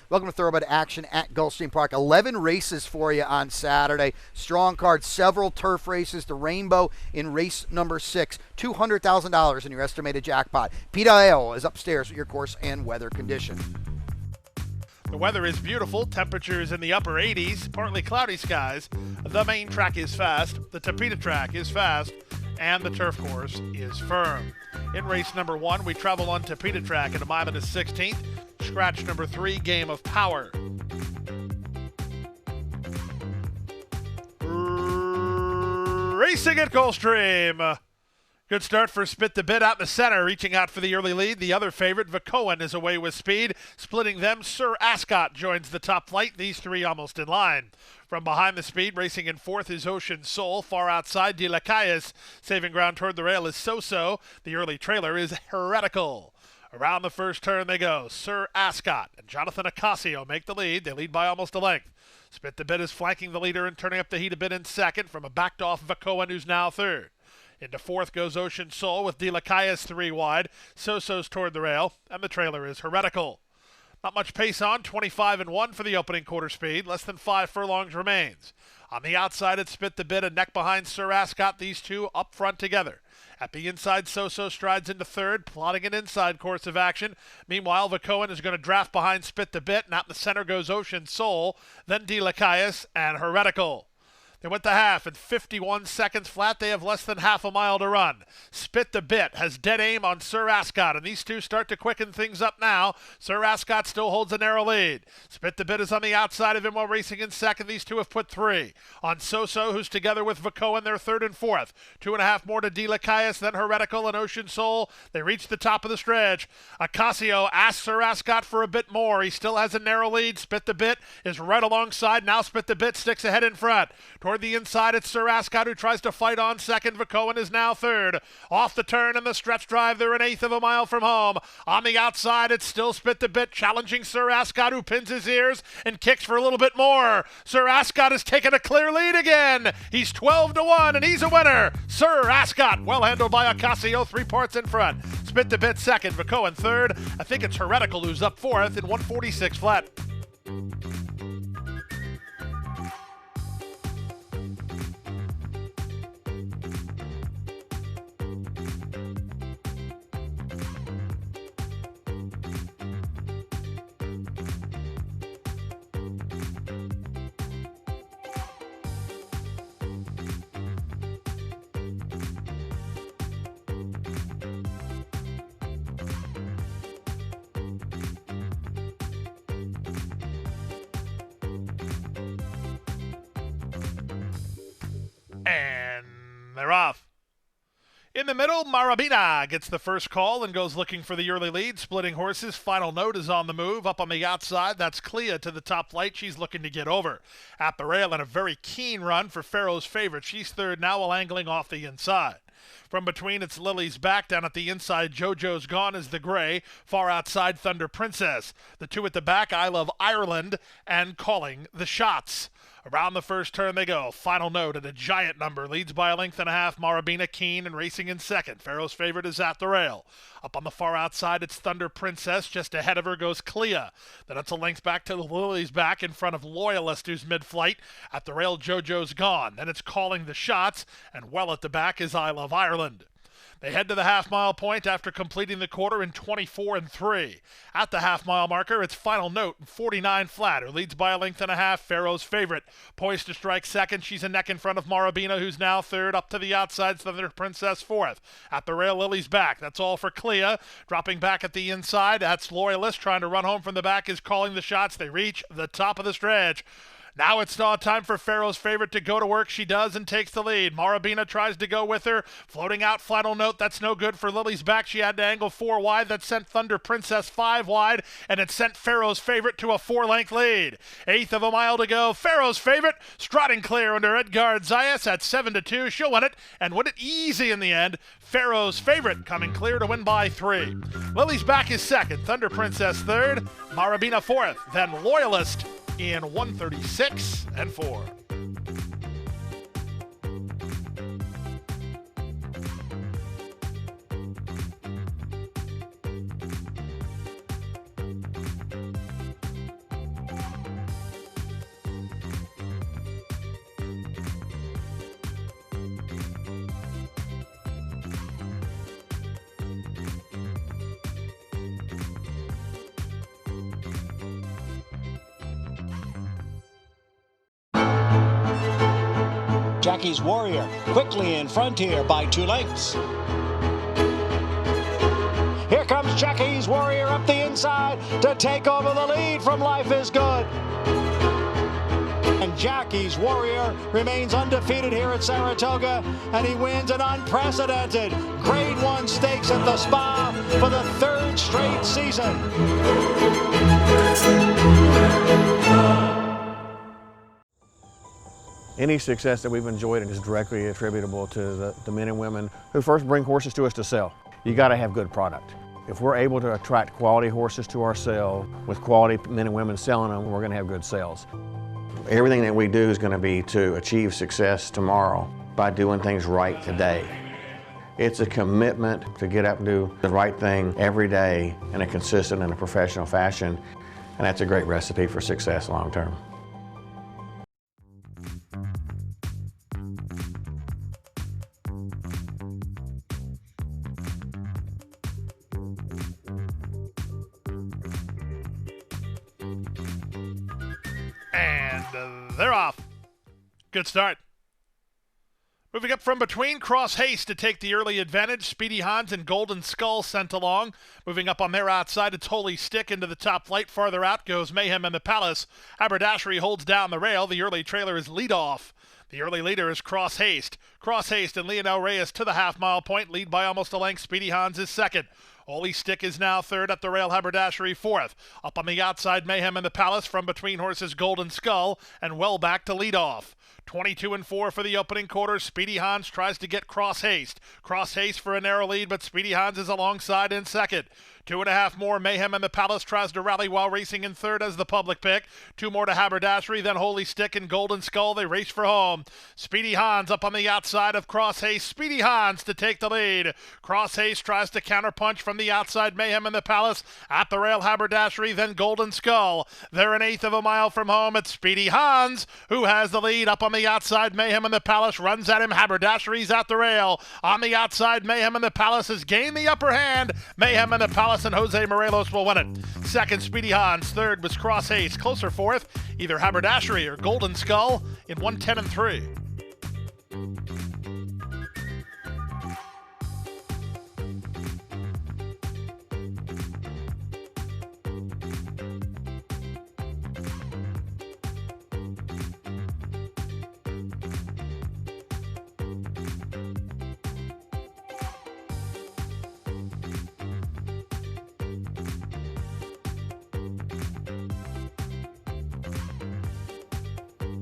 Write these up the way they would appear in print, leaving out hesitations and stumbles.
Welcome to Thoroughbred Action at Gulfstream Park. 11 races for you on Saturday. Strong card, several turf races. The Rainbow in race number 6. $200,000 in your estimated jackpot. Pete Aiello is upstairs with your course and weather condition. The weather is beautiful. Temperatures in the upper 80s. Partly cloudy skies. The main track is fast. The Tapeta track is fast. And the turf course is firm. In race number 1, we travel on Tapeta track at a mile and a 16th. Scratch number 3, Game of Power. Racing at Gulfstream. Good start for Spit the Bit out in the center, reaching out for the early lead. The other favorite, Vacoan, is away with speed. Splitting them, Sir Ascot joins the top flight. These three almost in line. From behind the speed, racing in fourth is Ocean Soul. Far outside, De La Cayas. Saving ground toward the rail is So-So. The early trailer is Heretical. Around the first turn they go. Sir Ascot and Jonathan Acasio make the lead. They lead by almost a length. Spit the Bit is flanking the leader and turning up the heat a bit in second from a backed-off Vacoan, who's now third. Into fourth goes Ocean Soul with De La Cayas 3 wide. So-So's toward the rail, and the trailer is Heretical. Not much pace on, 25-1 for the opening quarter speed. Less than 5 furlongs remains. On the outside, it's Spit the Bit, a neck behind Sir Ascot. These two up front together. At the inside, So-So strides into third, plotting an inside course of action. Meanwhile, Vacoan is going to draft behind Spit the Bit, and out in the center goes Ocean Soul, then De La Cayas and Heretical. They went the half in 51 seconds flat. They have less than half a mile to run. Spit the Bit has dead aim on Sir Ascot, and these two start to quicken things up now. Sir Ascot still holds a narrow lead. Spit the Bit is on the outside of him while racing in second. These two have put 3. On So-So, who's together with Vacoan, they're third and fourth. 2.5 more to De La Cayas, then Heretical and Ocean Soul. They reach the top of the stretch. Acasio asks Sir Ascot for a bit more. He still has a narrow lead. Spit the Bit is right alongside. Now Spit the Bit sticks ahead in front. Toward the inside, it's Sir Ascot who tries to fight on second. Vacoan is now third. Off the turn and the stretch drive, they're an eighth of a mile from home. On the outside, it's still Spit the Bit challenging Sir Ascot, who pins his ears and kicks for a little bit more. Sir Ascot has taken a clear lead again. He's 12-1 and he's a winner. Sir Ascot, well handled by Acasio, 3 parts in front. Spit the Bit second, Vacoan third. I think it's Heretical who's up fourth in 146 flat. And they're off. In the middle, Marabina gets the first call and goes looking for the early lead. Splitting horses, Final Note is on the move. Up on the outside, that's Clea to the top flight. She's looking to get over. At the rail and a very keen run for Pharaoh's favorite. She's third now while angling off the inside. From between, it's Lily's back. Down at the inside, JoJo's Gone is the gray. Far outside, Thunder Princess. The two at the back, I Love Ireland and Calling the Shots. Around the first turn they go. Final Note at a giant number. Leads by a length and a half. Marabina keen and racing in second. Pharaoh's favorite is At the Rail. Up on the far outside, it's Thunder Princess. Just ahead of her goes Clea. Then it's a length back to Lily's back in front of Loyalist, who's mid-flight. At the rail, JoJo's Gone. Then it's Calling the Shots. And well at the back is I Love Ireland. They head to the half-mile point after completing the quarter in 24-3. At the half-mile marker, it's Final Note in 49 flat, who leads by a length and a half. Pharaoh's favorite, poised to strike second. She's a neck in front of Marabina, who's now third. Up to the outside, Thunder Princess fourth. At the rail, Lily's back. That's all for Clea. Dropping back at the inside, that's Loyalist. Trying to run home from the back is Calling the Shots. They reach the top of the stretch. Now it's not time for Pharaoh's favorite to go to work. She does and takes the lead. Marabina tries to go with her. Floating out, Final Note. That's no good for Lily's back. She had to angle 4 wide. That sent Thunder Princess 5 wide, and it sent Pharaoh's favorite to a 4-length lead. Eighth of a mile to go. Pharaoh's favorite strutting clear under Edgard Zayas at 7-2. She'll win it and win it easy in the end. Pharaoh's favorite coming clear to win by 3. Lily's back is second. Thunder Princess third. Marabina fourth. Then Loyalist in 136-4. Jackie's Warrior quickly in front here by 2 lengths. Here comes Jackie's Warrior up the inside to take over the lead from Life is Good. And Jackie's Warrior remains undefeated here at Saratoga, and he wins an unprecedented Grade 1 stakes at the Spa for the 3rd straight season. Any success that we've enjoyed is directly attributable to the men and women who first bring horses to us to sell. You got to have good product. If we're able to attract quality horses to our sale with quality men and women selling them, we're going to have good sales. Everything that we do is going to be to achieve success tomorrow by doing things right today. It's a commitment to get up and do the right thing every day in a consistent and a professional fashion, and that's a great recipe for success long term. And they're off. Good start. Moving up from between, Cross Haste to take the early advantage. Speedy Hans and Golden Skull sent along. Moving up on their outside, it's Holy Stick into the top flight. Farther out goes Mayhem and the Palace. Haberdashery holds down the rail. The early trailer is lead off. The early leader is Cross Haste. Cross Haste and Lionel Reyes to the half-mile point. Lead by almost a length. Speedy Hans is second. Holy Stick is now third, up the rail Haberdashery fourth. Up on the outside, Mayhem and the Palace. From between horses, Golden Skull, and well back to lead off. 22-4 for the opening quarter. Speedy Hans tries to get Cross Haste. Cross Haste for a narrow lead, but Speedy Hans is alongside in second. 2.5 more. Mayhem and the Palace tries to rally while racing in third as the public pick. 2 more to Haberdashery, then Holy Stick and Golden Skull. They race for home. Speedy Hans up on the outside of Cross Haste. Speedy Hans to take the lead. Cross Haste tries to counterpunch from the outside. Mayhem and the Palace at the rail. Haberdashery, then Golden Skull. They're 1/8 of a mile from home. It's Speedy Hans who has the lead. Up on the outside, Mayhem and the Palace runs at him. Haberdashery's at the rail. On the outside, Mayhem and the Palace has gained the upper hand. Mayhem and the Palace and Jose Morelos will win it. Second, Speedy Hans. Third was Cross Haste. Closer fourth, either Haberdashery or Golden Skull in 1:10-3.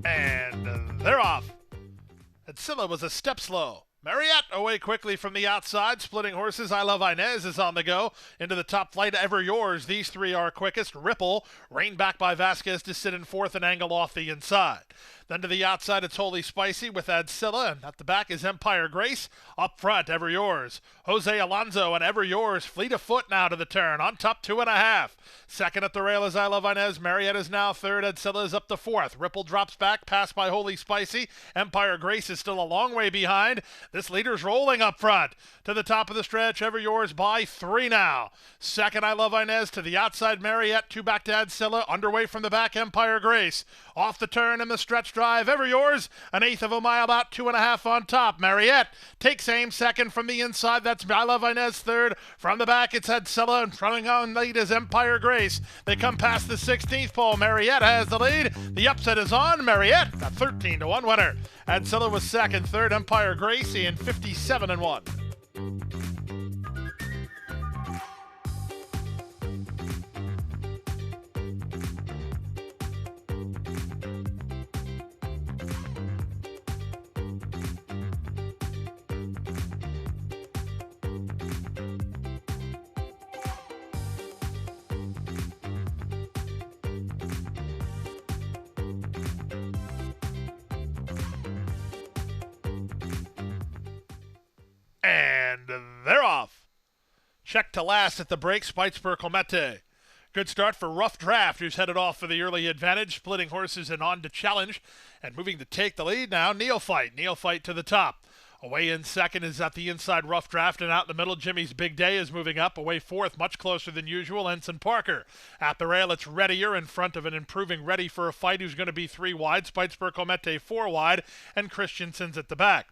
And they're off. Adsilla was a step slow. Mariette away quickly from the outside, splitting horses. I Love Inez is on the go. Into the top flight, Ever Yours. These three are quickest. Ripple, reined back by Vasquez to sit in fourth and angle off the inside. Then to the outside, it's Holy Spicy with Adsilla, and at the back is Empire Grace. Up front, Ever Yours. Jose Alonso and Ever Yours fleet of foot now to the turn. On top, 2.5. Second at the rail is I Love Inez. Mariette is now third. Adsilla is up to fourth. Ripple drops back, passed by Holy Spicy. Empire Grace is still a long way behind. This leader's rolling up front. To the top of the stretch, Ever Yours by 3 now. Second, I Love Inez. To the outside, Mariette. 2 back to Adsilla. Underway from the back, Empire Grace. Off the turn in the stretch drive, Ever Yours. 1/8 of a mile out, 2.5 on top. Mariette takes aim second from the inside. That's I Love Inez third. From the back, it's Adsilla. And running on lead is Empire Grace. They come past the 16th pole. Mariette has the lead. The upset is on. Mariette, a 13-1 winner. Adsilla was second. Third, Empire Grace in 57-1. And they're off. Check to last at the break, Spitesburg Clemente. Good start for Rough Draft, who's headed off for the early advantage, splitting horses and on to challenge. And moving to take the lead now, Neophyte. Neophyte to the top. Away in second is at the inside Rough Draft, and out in the middle, Jimmy's Big Day is moving up. Away fourth, much closer than usual, Ensign Parker. At the rail, it's Readier in front of an improving Ready for a Fight, who's going to be 3 wide, Spitesburg Comete 4 wide, and Christensen's at the back.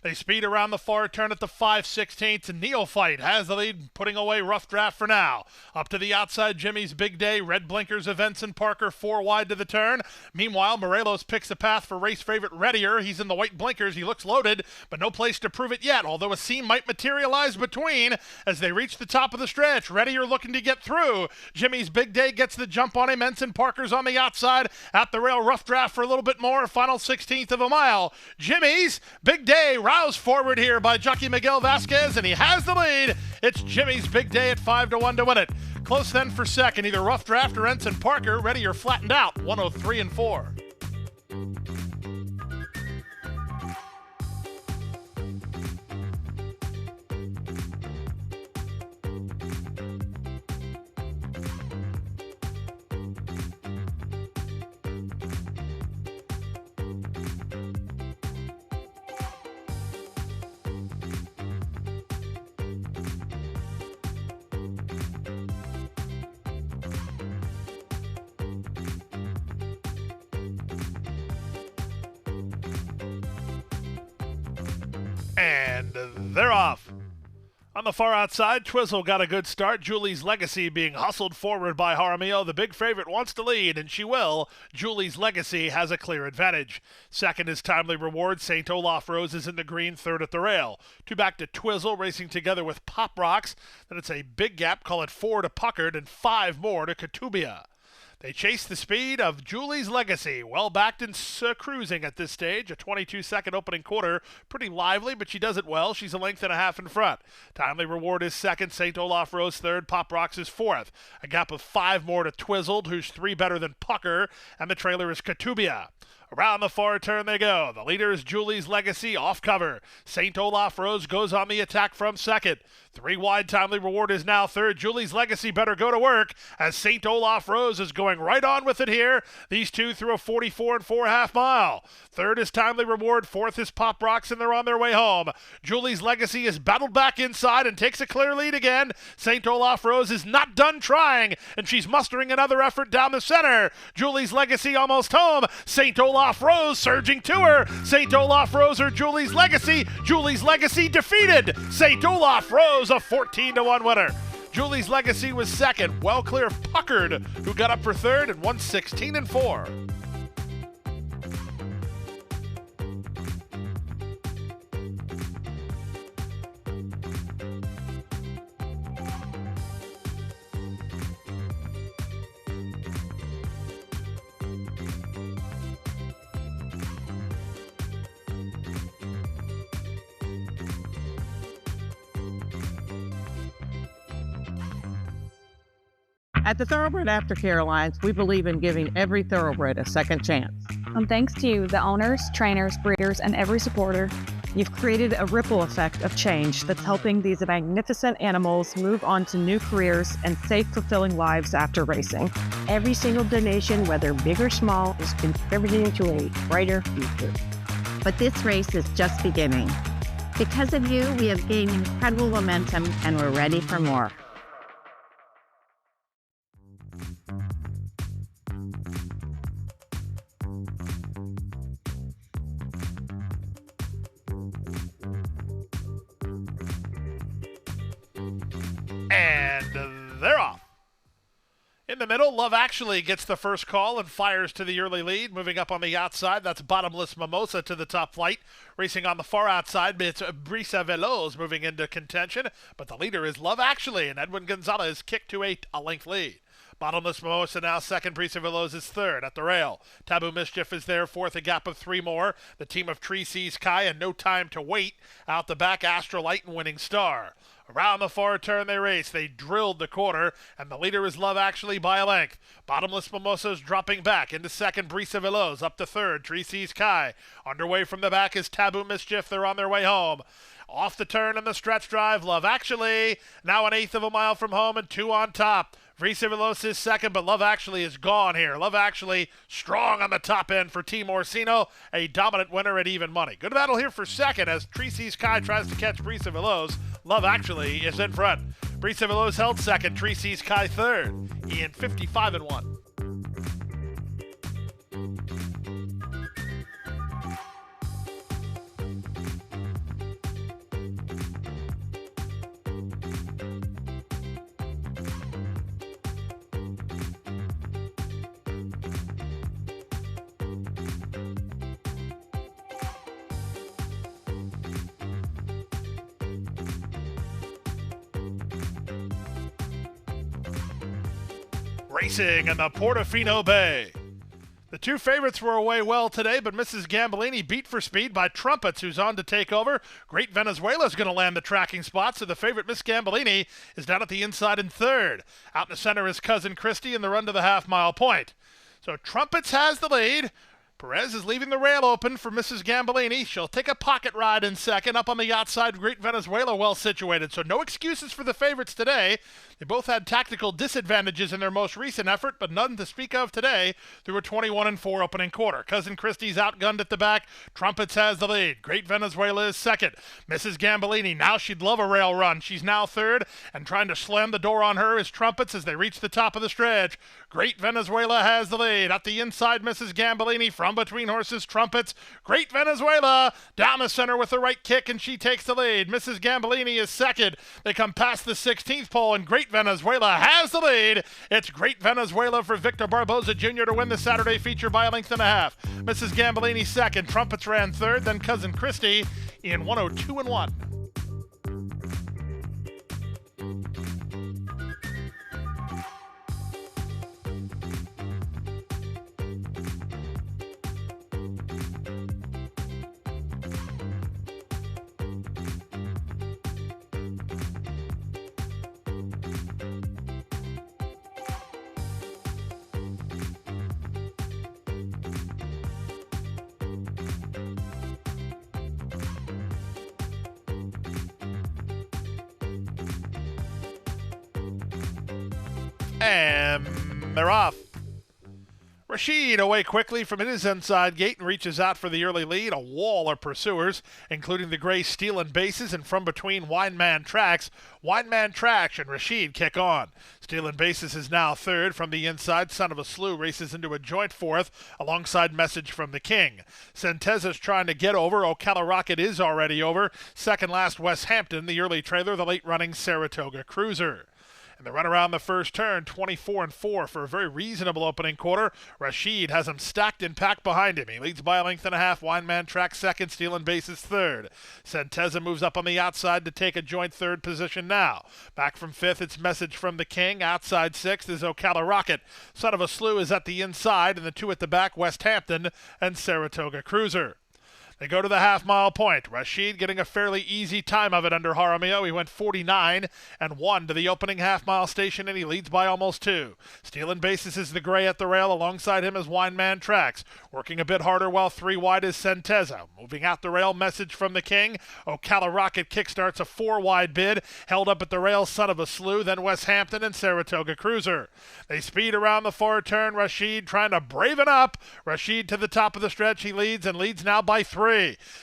They speed around the far turn at the 5/16, and Neophyte has the lead, putting away Rough Draft for now. Up to the outside, Jimmy's Big Day, red blinkers of Ensign Parker 4 wide to the turn. Meanwhile, Morelos picks the path for race favorite Readier. He's in the white blinkers. He looks loaded, but no place to prove it yet, although a seam might materialize between as they reach the top of the stretch. Readier looking to get through. Jimmy's Big Day gets the jump on him. Ensign Parker's on the outside. At the rail, Rough Draft for a little bit more. Final 16th of a mile. Jimmy's Big Day roused forward here by jockey Miguel Vasquez, and he has the lead. It's Jimmy's Big Day at 5-1 to win it. Close then for second, either Rough Draft or Ensign Parker. Ready or flattened out, 103 and 4. And they're off. On the far outside, Twizzle got a good start. Julie's Legacy being hustled forward by Jaramillo. The big favorite wants to lead, and she will. Julie's Legacy has a clear advantage. Second is Timely Reward. St. Olaf Rose is in the green, third at the rail. 2 back to Twizzle, racing together with Pop Rocks. Then it's a big gap, call it 4 to Puckard, and 5 more to Katubia. They chase the speed of Julie's Legacy, well backed and cruising at this stage. A 22-second opening quarter, pretty lively, but she does it well. She's a length and a half in front. Timely Reward is second, St. Olaf Rose third, Pop Rocks is fourth. A gap of 5 more to Twizzled, who's 3 better than Pucker, and the trailer is Katubia. Around the far turn they go. The leader is Julie's Legacy off cover. St. Olaf Rose goes on the attack from second. 3 wide, Timely Reward is now third. Julie's Legacy better go to work as St. Olaf Rose is going right on with it here. These two through a 44 4.5 mile. Third is Timely Reward. Fourth is Pop Rocks, and they're on their way home. Julie's Legacy is battled back inside and takes a clear lead again. St. Olaf Rose is not done trying, and she's mustering another effort down the center. Julie's Legacy almost home. St. Olaf Rose surging to her. St. Olaf Rose or Julie's Legacy. Julie's Legacy defeated. St. Olaf Rose, a 14-1 winner. Julie's Legacy was second, well clear of Puckard, who got up for third and won 16 and 4. At the Thoroughbred Aftercare Alliance, we believe in giving every thoroughbred a second chance. And thanks to you, the owners, trainers, breeders, and every supporter, you've created a ripple effect of change that's helping these magnificent animals move on to new careers and safe, fulfilling lives after racing. Every single donation, whether big or small, is contributing to a brighter future. But this race is just beginning. Because of you, we have gained incredible momentum and we're ready for more. And they're off. In the middle, Love Actually gets the first call and fires to the early lead. Moving up on the outside, that's Bottomless Mimosa to the top flight. Racing on the far outside, it's Brisa Veloz moving into contention. But the leader is Love Actually, and Edwin Gonzalez kicked to a length lead. Bottomless Mimosa now second, Brisa Veloz is third at the rail. Taboo Mischief is there fourth, a gap of 3 more. The team of Tree Sees Kai and No Time to Wait. Out the back, Astrolite and Winning Star. Around the far turn they race. They drilled the quarter, and the leader is Love Actually by a length. Bottomless Mimosa's dropping back into second, Brisa Veloz up to third, Tree Sees Kai. Underway from the back is Taboo Mischief. They're on their way home. Off the turn in the stretch drive, Love Actually, now an 1/8 of a mile from home and 2 on top. Brisa Veloz is second, but Love Actually is gone here. Love Actually strong on the top end for Team Orsino, a dominant winner at even money. Good battle here for second as Tracy Sky tries to catch Brisa Veloz. Love Actually is in front. Brisa Veloz held second, Tracy Sky third. Ian 55-1. Racing in the Portofino Bay. The two favorites were away well today, but Mrs. Gambolini beat for speed by Trumpets, who's on to take over. Great Venezuela is going to land the tracking spot, so the favorite, Miss Gambolini, is down at the inside in third. Out in the center is Cousin Christie in the run to the half-mile point. So Trumpets has the lead. Perez is leaving the rail open for Mrs. Gambolini. She'll take a pocket ride in second. Up on the outside, Great Venezuela well situated. So no excuses for the favorites today. They both had tactical disadvantages in their most recent effort, but none to speak of today through a 21-4 opening quarter. Cousin Christie's outgunned at the back. Trumpets has the lead. Great Venezuela is second. Mrs. Gambolini, now she'd love a rail run. She's now third, and trying to slam the door on her is Trumpets as they reach the top of the stretch. Great Venezuela has the lead. At the inside, Mrs. Gambolini from between horses, Trumpets. Great Venezuela down the center with the right kick, and she takes the lead. Mrs. Gambolini is second. They come past the 16th pole, and Great Venezuela has the lead. It's Great Venezuela for Victor Barboza Jr. to win the Saturday feature by a length and a half. Mrs. Gambolini second. Trumpets ran third, then Cousin Christie in 102-1. And they're off. Rashid away quickly from his inside gate and reaches out for the early lead. A wall of pursuers, including the gray Steel and Bases, and from between Wineman Tracks. Wineman Tracks and Rashid kick on. Steel and Bases is now third. From the inside, Son of a Slew races into a joint fourth alongside Message from the King. Centeza's trying to get over. Ocala Rocket is already over. Second last, West Hampton, the early trailer, the late running Saratoga Cruiser. And the run around the first turn, 24-4 for a very reasonable opening quarter. Rashid has him stacked and packed behind him. He leads by a length and a half. Wineman Track second, Steel and Bases third. Centeza moves up on the outside to take a joint third position now. Back from fifth, it's Message from the King. Outside sixth is Ocala Rocket. Son of a Slew is at the inside, and the two at the back, West Hampton and Saratoga Cruiser. They go to the half-mile point. Rashid getting a fairly easy time of it under Jaramillo. He went 49-1 to the opening half-mile station, and he leads by almost 2. Steel and Bases is the gray at the rail. Alongside him is Wineman Tracks. Working a bit harder while 3 wide is Centeza. Moving out the rail, Message from the King. Ocala Rocket kickstarts a 4-wide bid. Held up at the rail, Son of a Slew, then West Hampton and Saratoga Cruiser. They speed around the far turn. Rashid trying to brave it up. Rashid to the top of the stretch. He leads now by 3.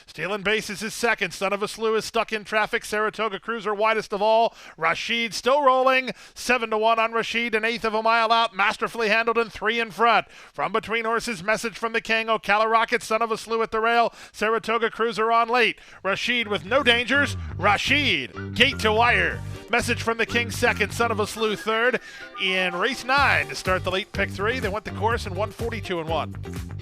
Steel and Bases is second. Son of a Slew is stuck in traffic. Saratoga Cruiser widest of all. Rashid still rolling. 7-1 on Rashid, an eighth of a mile out. Masterfully handled and 3 in front. From between horses, Message from the King. Ocala Rocket, Son of a Slew at the rail. Saratoga Cruiser on late. Rashid with no dangers. Rashid, gate to wire. Message from the King second. Son of a Slew third. In race 9 to start the late pick 3. They went the course in 142-1.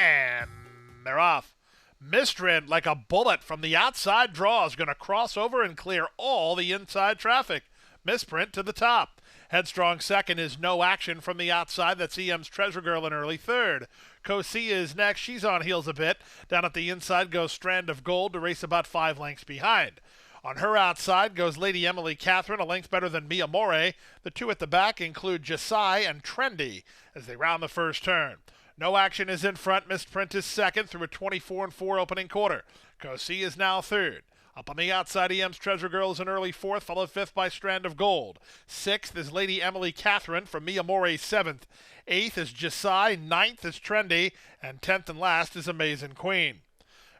And they're off. Mistrend, like a bullet from the outside draw, is going to cross over and clear all the inside traffic. Misprint to the top. Headstrong second is No Action from the outside. That's EM's Treasure Girl in early third. Cosia is next. She's on heels a bit. Down at the inside goes Strand of Gold to race about 5 lengths behind. On her outside goes Lady Emily Catherine, a length better than Mia More. The two at the back include Jasai and Trendy as they round the first turn. No Action is in front. Misprint is second through a 24-4 opening quarter. Cosia is now third. Up on the outside, EM's Treasure Girl is in early fourth, followed fifth by Strand of Gold. Sixth is Lady Emily Catherine from Mia More, seventh. Eighth is Jasai, ninth is Trendy, and 10th and last is Amazing Queen.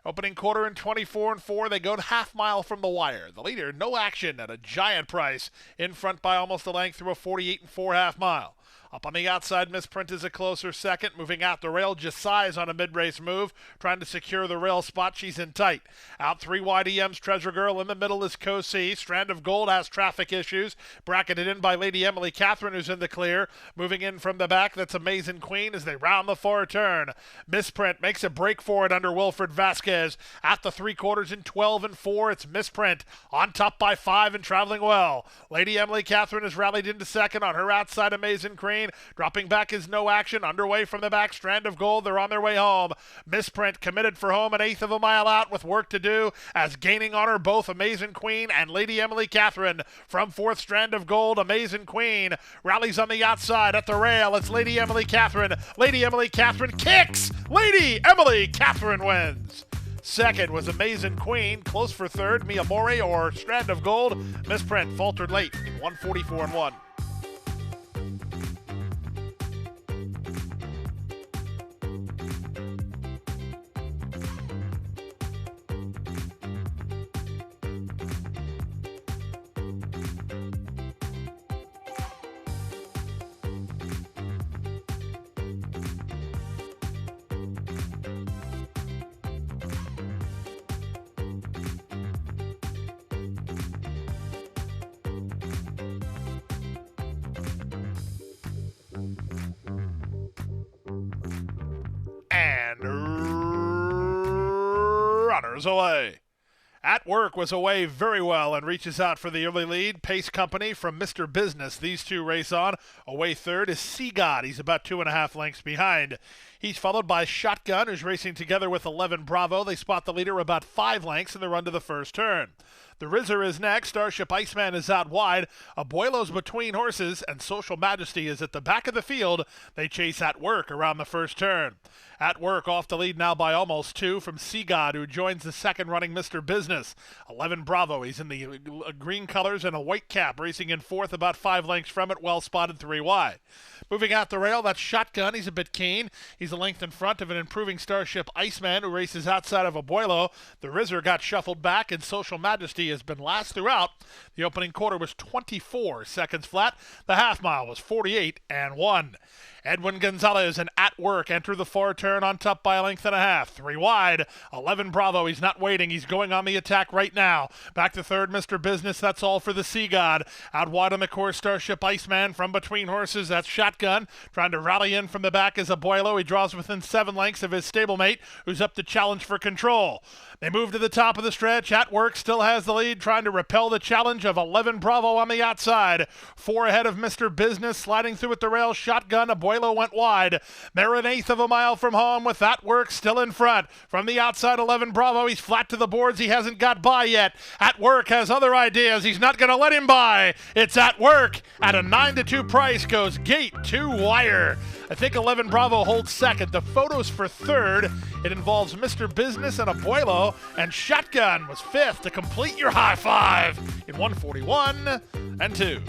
Opening quarter in 24-4, they go half mile from the wire. The leader, No Action, at a giant price, in front by almost a length through a 48-4 half mile. Up on the outside, Misprint is a closer second. Moving out the rail, Jasai is on a mid-race move, trying to secure the rail spot. She's in tight. Out 3 wide, EM's Treasure Girl. In the middle is Cosi. Strand of Gold has traffic issues. Bracketed in by Lady Emily Catherine, who's in the clear. Moving in from the back, that's Amazing Queen as they round the far turn. Misprint makes a break for it under Wilfred Vasquez. At the 3/4 in 12-4, it's Misprint on top by 5 and traveling well. Lady Emily Catherine has rallied into second. On her outside, Amazing Queen. Dropping back is No Action. Underway from the back, Strand of Gold. They're on their way home. Misprint committed for home, 1/8 of a mile out with work to do, as gaining on her both Amazing Queen and Lady Emily Catherine. From fourth, Strand of Gold. Amazing Queen rallies on the outside at the rail. It's Lady Emily Catherine. Lady Emily Catherine kicks. Lady Emily Catherine wins. Second was Amazing Queen. Close for third, Mia More or Strand of Gold. Misprint faltered late in 144-1. Runners away. At Work was away very well and reaches out for the early lead. Pace Company from Mr. Business. These two race on. Away third is Sea God. He's about 2.5 lengths behind. He's followed by Shotgun, who's racing together with 11 Bravo. They spot the leader about 5 lengths in the run to the first turn. The Rizzer is next. Starship Iceman is out wide. Abuelo's between horses, and Social Majesty is at the back of the field. They chase At Work around the first turn. At Work off the lead now by almost 2 from Sea God, who joins the second running Mr. Business. 11 Bravo. He's in the green colors and a white cap, racing in fourth, about 5 lengths from it, well spotted 3 wide. Moving out the rail, that's Shotgun. He's a bit keen. He's a length in front of an improving Starship Iceman, who races outside of Abuelo. The Rizzer got shuffled back, and Social Majesty has been last throughout. The opening quarter was 24 seconds flat. The half mile was 48-1. Edwin Gonzalez and At Work enter the far turn on top by a length and a half. 3 wide. 11 Bravo. He's not waiting. He's going on the attack right now. Back to third, Mr. Business. That's all for the Sea God. Out wide on the course, Starship Iceman from between horses. That's Shotgun. Trying to rally in from the back is Abuelo. He draws within 7 lengths of his stablemate, who's up to challenge for control. They move to the top of the stretch. At Work still has the lead, trying to repel the challenge of 11 Bravo on the outside. 4 ahead of Mr. Business, sliding through at the rail. Shotgun. Abuelo went wide. They're 1/8 of a mile from home with At Work still in front. From the outside, 11 Bravo. He's flat to the boards. He hasn't got by yet. At Work has other ideas. He's not going to let him by. It's At Work. At a 9-2 price goes Gate to Wire. I think 11 Bravo holds second. The photos for third. It involves Mr. Business and Abuelo, and Shotgun was fifth to complete your high five in 141-2.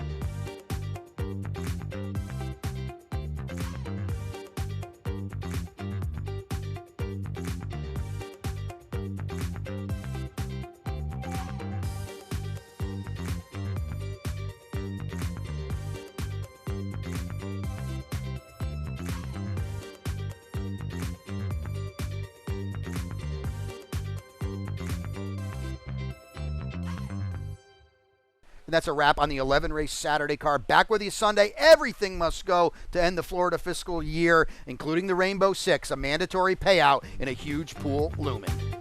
And that's a wrap on the 11-race Saturday card. Back with you Sunday. Everything must go to end the Florida fiscal year, including the Rainbow Six, a mandatory payout in a huge pool looming.